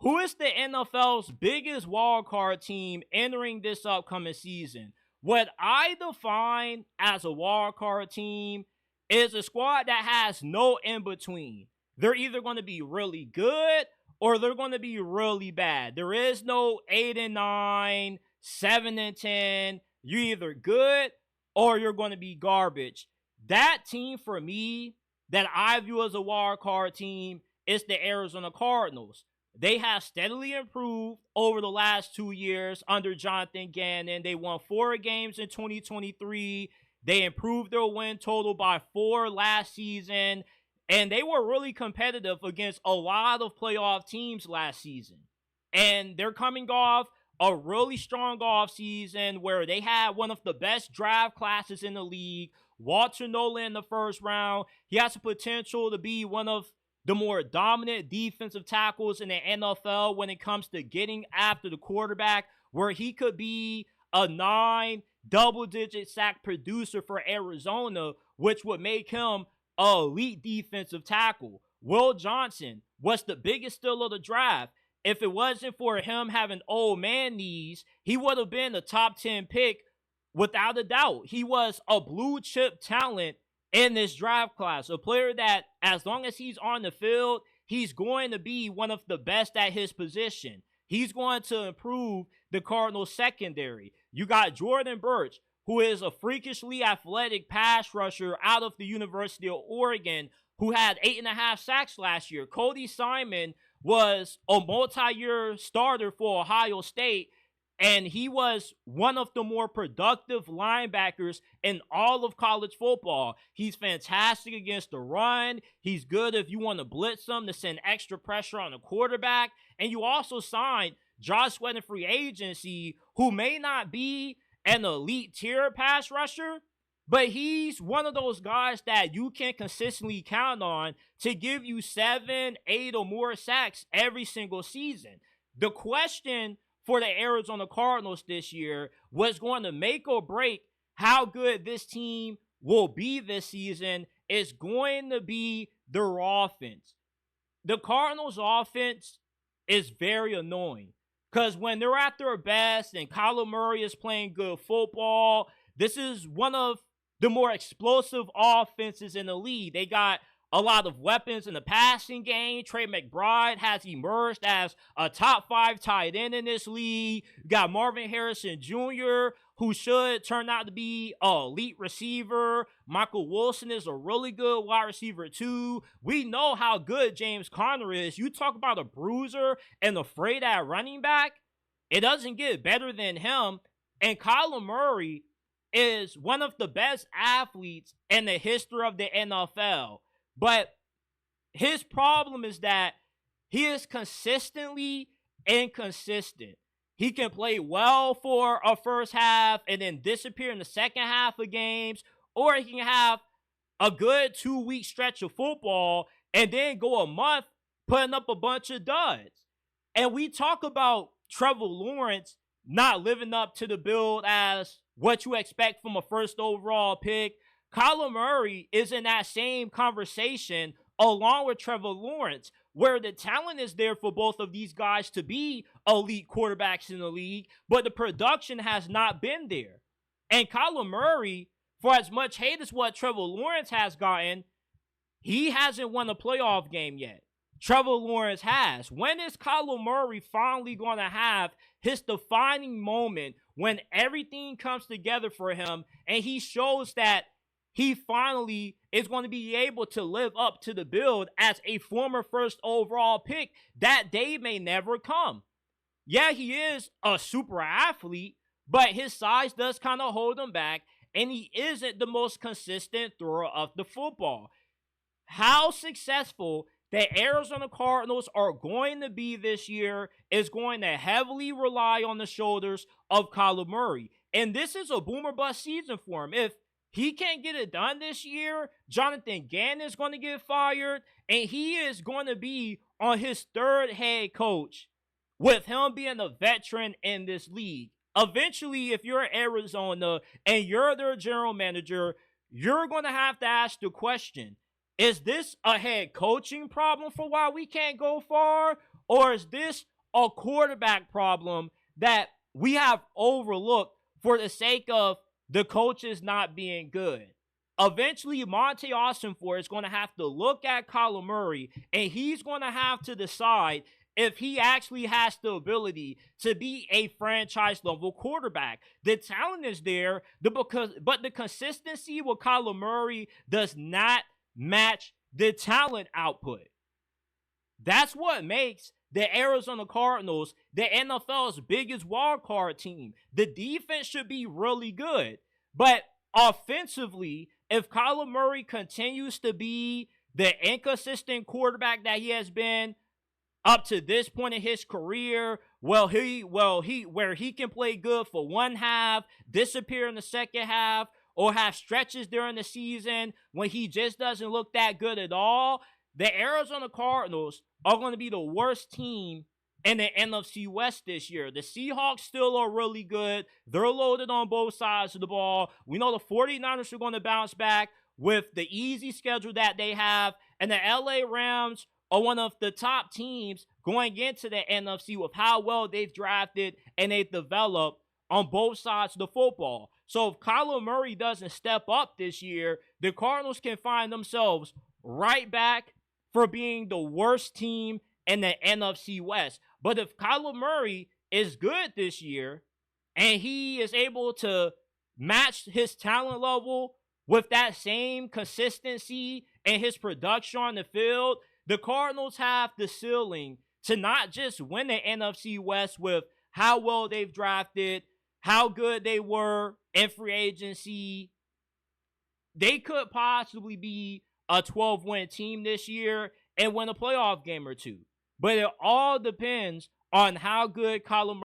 Who is the NFL's biggest wildcard team entering this upcoming season? What I define as a wildcard team is a squad that has no in-between. They're either going to be really good or they're going to be really bad. There is no 8-9, 7-10. You're either good or you're going to be garbage. That team for me that I view as a wild card team is the Arizona Cardinals. They have steadily improved over the last 2 years under Jonathan Gannon. They won 4 games in 2023. They improved their win total by 4 last season. And they were really competitive against a lot of playoff teams last season. And they're coming off a really strong offseason where they had one of the best draft classes in the league. Walter Nolan in the first round. He has the potential to be one of the more dominant defensive tackles in the NFL when it comes to getting after the quarterback, where he could be a 9 double-digit sack producer for Arizona, which would make him an elite defensive tackle. Will Johnson was the biggest steal of the draft. If it wasn't for him having old man knees, he would have been a top 10 pick without a doubt. He was a blue chip talent in this draft class, a player that as long as he's on the field, he's going to be one of the best at his position. He's going to improve the Cardinals secondary. You got Jordan Burch, who is a freakishly athletic pass rusher out of the University of Oregon, who had 8.5 sacks last year. Cody Simon was a multi-year starter for Ohio State, and he was one of the more productive linebackers in all of college football. He's fantastic against the run. He's good if you want to blitz him to send extra pressure on the quarterback. And you also signed Josh Sweat in free agency, who may not be an elite tier pass rusher, but he's one of those guys that you can consistently count on to give you 7, 8, or more sacks every single season. The question for the Arizona Cardinals this year was going to make or break how good this team will be this season is going to be their offense. The Cardinals offense is very annoying because when they're at their best and Kyler Murray is playing good football, this is one of the more explosive offenses in the league. They got a lot of weapons in the passing game. Trey McBride has emerged as a top 5 tight end in this league. You got Marvin Harrison Jr., who should turn out to be an elite receiver. Michael Wilson is a really good wide receiver too. We know how good James Conner is. You talk about a bruiser and afraid at running back, it doesn't get better than him. And Kyler Murray is one of the best athletes in the history of the NFL. But his problem is that he is consistently inconsistent. He can play well for a first half and then disappear in the second half of games, or he can have a good 2-week stretch of football and then go a month putting up a bunch of duds. And we talk about Trevor Lawrence not living up to the build as what you expect from a first overall pick. Kyler Murray is in that same conversation along with Trevor Lawrence, where the talent is there for both of these guys to be elite quarterbacks in the league, but the production has not been there. And Kyler Murray, for as much hate as what Trevor Lawrence has gotten, he hasn't won a playoff game yet. Trevor Lawrence has. When is Kyler Murray finally going to have his defining moment when everything comes together for him and he shows that he finally is going to be able to live up to the build as a former first overall pick? That day may never come. Yeah, he is a super athlete, but his size does kind of hold him back, and he isn't the most consistent thrower of the football. How successful the Arizona Cardinals are going to be this year is going to heavily rely on the shoulders of Kyler Murray. And this is a boomer bust season for him. If he can't get it done this year, Jonathan Gannon is going to get fired, and he is going to be on his 3rd head coach with him being a veteran in this league. Eventually, if you're Arizona and you're their general manager, you're going to have to ask the question, is this a head coaching problem for why we can't go far? Or is this a quarterback problem that we have overlooked for the sake of the coaches not being good? Eventually, Monte Ossenfort is going to have to look at Kyler Murray, and he's going to have to decide if he actually has the ability to be a franchise-level quarterback. The talent is there, but the consistency with Kyler Murray does not match the talent output. That's what makes the Arizona Cardinals the NFL's biggest wild card team. The defense should be really good, but offensively, if Kyler Murray continues to be the inconsistent quarterback that he has been up to this point in his career, where he can play good for one half, disappear in the second half, or have stretches during the season when he just doesn't look that good at all, the Arizona Cardinals are going to be the worst team in the NFC West this year. The Seahawks still are really good. They're loaded on both sides of the ball. We know the 49ers are going to bounce back with the easy schedule that they have. And the LA Rams are one of the top teams going into the NFC with how well they've drafted and they've developed on both sides of the football. So if Kyler Murray doesn't step up this year, the Cardinals can find themselves right back for being the worst team in the NFC West. But if Kyler Murray is good this year and he is able to match his talent level with that same consistency and his production on the field, the Cardinals have the ceiling to not just win the NFC West with how well they've drafted, how good they were in free agency. They could possibly be a 12-win team this year and win a playoff game or two. But it all depends on how good Kyler